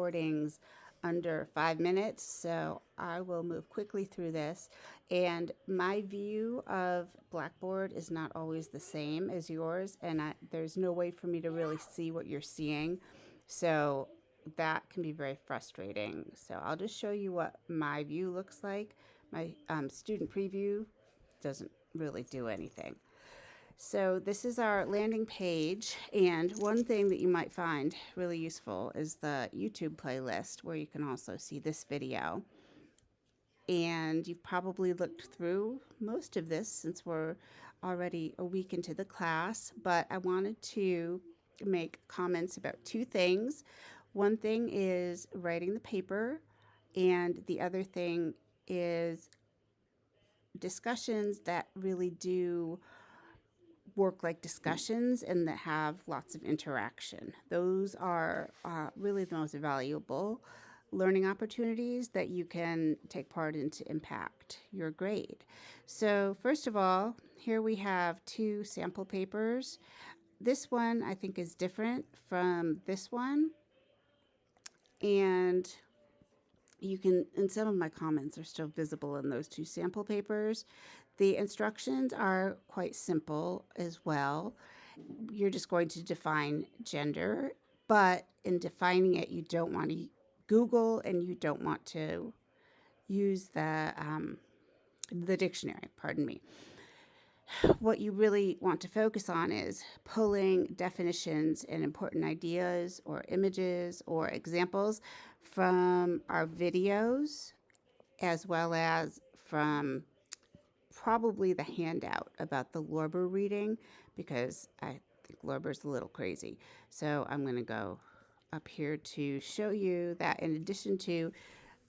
recordings under 5 minutes, so I will move quickly through this. And my view of Blackboard is not always the same as yours, and there's no way for me to really see what you're seeing. So that can be very frustrating. So I'll just show you what my view looks like. My student preview doesn't really do anything. So this is our landing page, and one thing that you might find really useful is the YouTube playlist, where you can also see this video. And you've probably looked through most of this since we're already a week into the class, but I wanted to make comments about two things. One thing is writing the paper, and the other thing is discussions that really do work like discussions and that have lots of interaction. Those are really the most valuable learning opportunities that you can take part in to impact your grade. So first of all, here we have two sample papers. This one I think is different from this one, and you can, and some of my comments are still visible in those two sample papers. The instructions are quite simple as well. You're just going to define gender, but in defining it, you don't want to Google and you don't want to use the dictionary, pardon me. What you really want to focus on is pulling definitions and important ideas or images or examples from our videos, as well as from probably the handout about the Lorber reading, because I think Lorber's a little crazy. So I'm going to go up here to show you that in addition to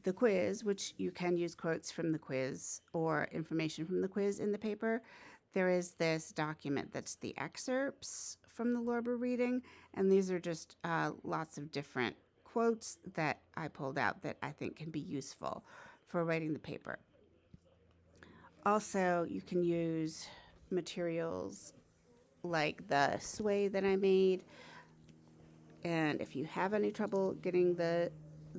the quiz, which you can use quotes from the quiz or information from the quiz in the paper, there is this document that's the excerpts from the Lorber reading, and these are just lots of different quotes that I pulled out that I think can be useful for writing the paper. Also, you can use materials like the sway that I made, and if you have any trouble getting the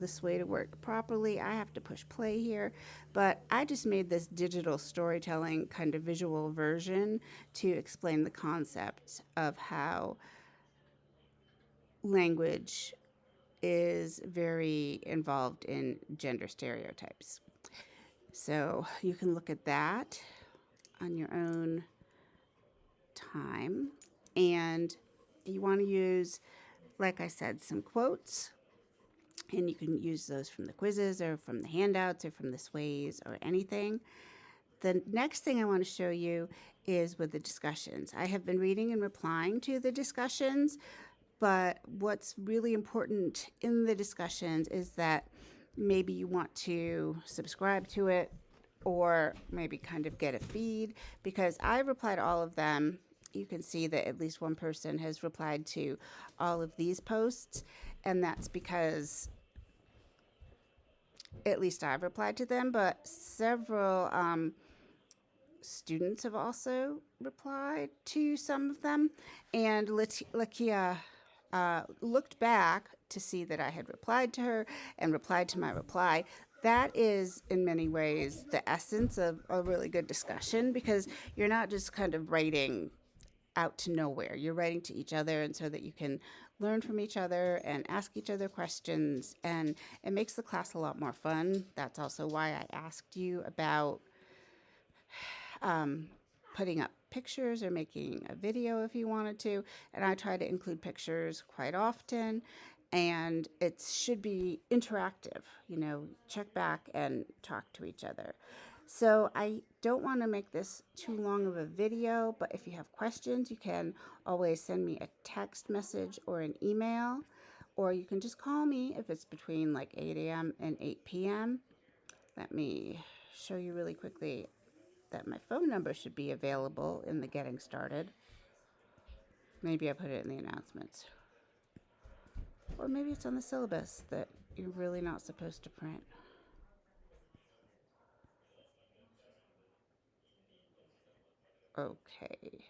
sway to work properly, I have to push play here, but I just made this digital storytelling kind of visual version to explain the concept of how language is very involved in gender stereotypes. So you can look at that on your own time, and you want to use, like I said, some quotes, and you can use those from the quizzes or from the handouts or from the sways or anything. The next thing I want to show you is with the discussions. I have been reading and replying to the discussions, but what's really important in the discussions is that maybe you want to subscribe to it or maybe kind of get a feed, because I reply to all of them. You can see that at least one person has replied to all of these posts, and that's because at least I've replied to them, but several students have also replied to some of them. And Lakia looked back to see that I had replied to her and replied to my reply. That is, in many ways, the essence of a really good discussion, because you're not just kind of writing out to nowhere. You're writing to each other, and so that you can learn from each other and ask each other questions, and it makes the class a lot more fun. That's also why I asked you about putting up pictures or making a video if you wanted to, and I try to include pictures quite often, and it should be interactive, check back and talk to each other. So I don't want to make this too long of a video, but if you have questions, you can always send me a text message or an email, or you can just call me if it's between like 8 a.m. and 8 p.m. Let me show you really quickly that my phone number should be available in the getting started. Maybe I put it in the announcements. Or maybe it's on the syllabus that you're really not supposed to print. Okay,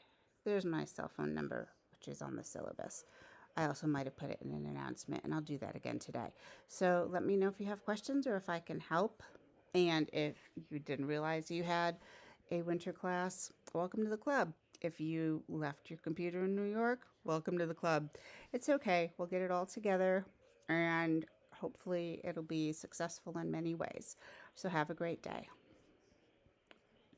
there's my cell phone number, which is on the syllabus. I also might have put it in an announcement, and I'll do that again today. So let me know if you have questions or if I can help. And if you didn't realize you had a winter class, welcome to the club. If you left your computer in New York, welcome to the club. It's okay. We'll get it all together, and hopefully it'll be successful in many ways. So have a great day.